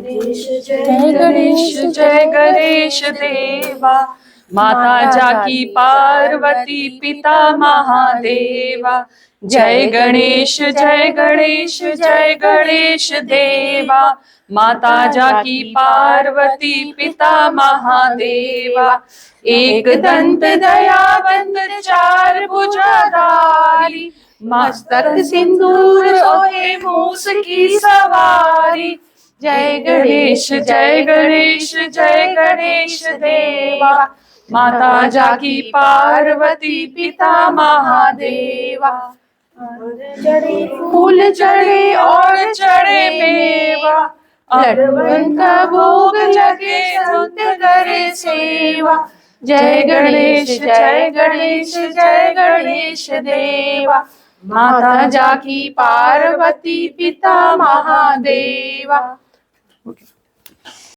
जय गणेश जय गणेश देवा, माता जाकी पार्वती पिता महादेवा। जय गणेश जय गणेश जय गणेश देवा, माता जाकी पार्वती पिता महादेवा। एक दंत दयावंत चार भुजाधारी, मस्तक सिंदूर सोहे मूस की सवारी। जय गणेश जय गणेश जय गणेश देवा, माता जाकी पार्वती पिता महादेवा। चढ़े फूल चढ़े और चढ़े मेवा, लड्डूं का भोग लगे संत करे सेवा। जय गणेश जय गणेश जय गणेश देवा, माता जाकी पार्वती पिता महादेवा।